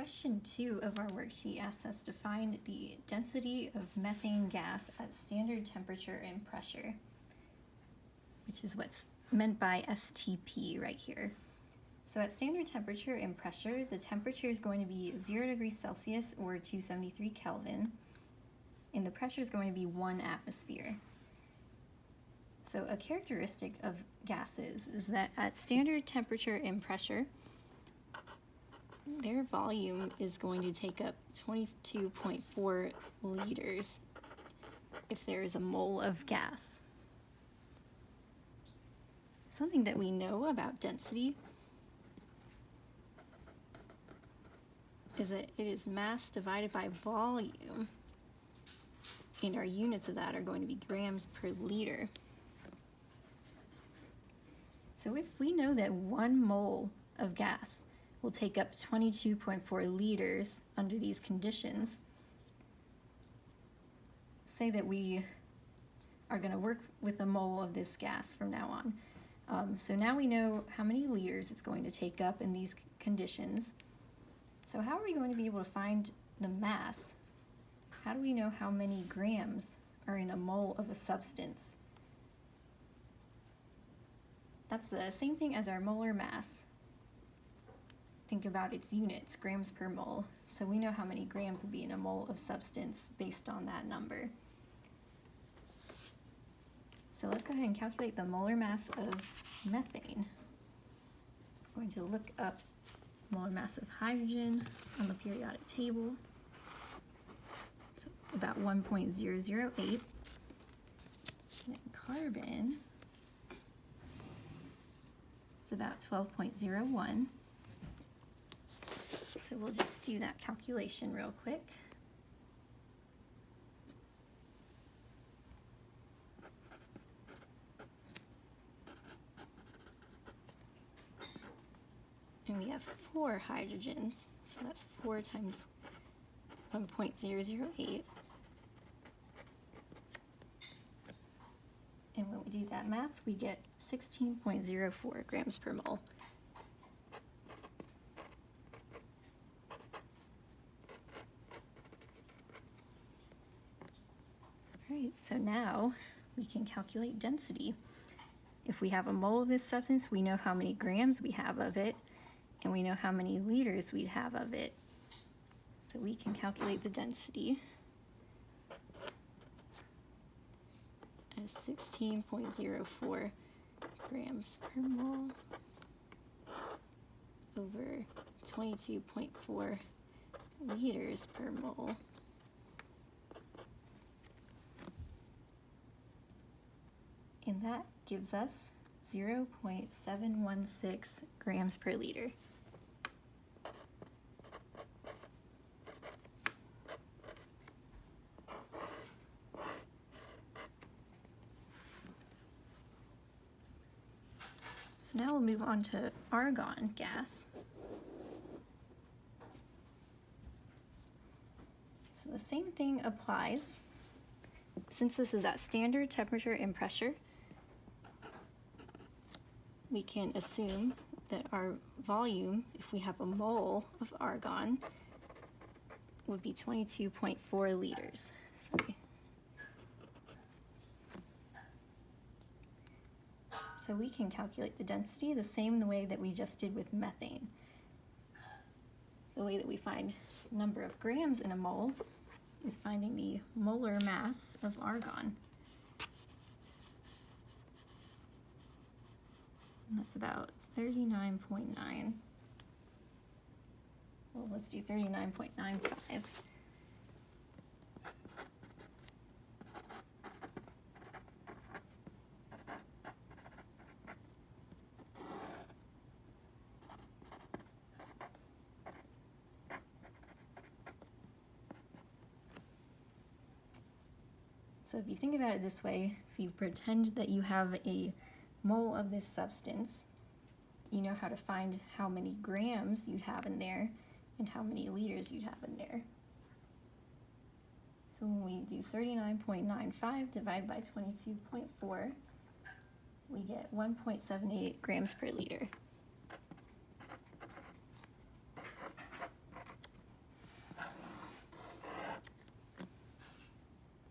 question 2 of our worksheet asks us to find the density of methane gas at standard temperature and pressure, which is what's meant by STP right here. So at standard temperature and pressure, the temperature is going to be 0 degrees Celsius or 273 Kelvin, and the pressure is going to be 1 atmosphere. So a characteristic of gases is that at standard temperature and pressure, their volume is going to take up 22.4 liters if there is a mole of gas. Something that we know about density is that it is mass divided by volume, and our units of that are going to be grams per liter. So if we know that 1 mole of gas will take up 22.4 liters under these conditions, say that we are going to work with a mole of this gas from now on. So now we know how many liters it's going to take up in these conditions. So how are we going to be able to find the mass? How do we know how many grams are in a mole of a substance? That's the same thing as our molar mass. Think about its units, grams per mole. So we know how many grams will be in a mole of substance based on that number. So let's go ahead and calculate the molar mass of methane. I'm going to look up molar mass of hydrogen on the periodic table. So about 1.008. And then carbon is about 12.01. So we'll just do that calculation real quick. And we have 4 hydrogens, so that's 4 times 1.008. And when we do that math, we get 16.04 grams per mole. Alright, so now we can calculate density. If we have a mole of this substance, we know how many grams we have of it, and we know how many liters we'd have of it. So we can calculate the density as 16.04 grams per mole over 22.4 liters per mole. And that gives us 0.716 grams per liter. So now we'll move on to argon gas. So the same thing applies. Since this is at standard temperature and pressure, we can assume that our volume, if we have a mole of argon, would be 22.4 liters. So we can calculate the density the same way that we just did with methane. The way that we find number of grams in a mole is finding the molar mass of argon. And that's about 39.9. Well, let's do 39.95. So if you think about it this way, if you pretend that you have a mole of this substance, you know how to find how many grams you'd have in there and how many liters you'd have in there. So when we do 39.95 divided by 22.4, we get 1.78 grams per liter.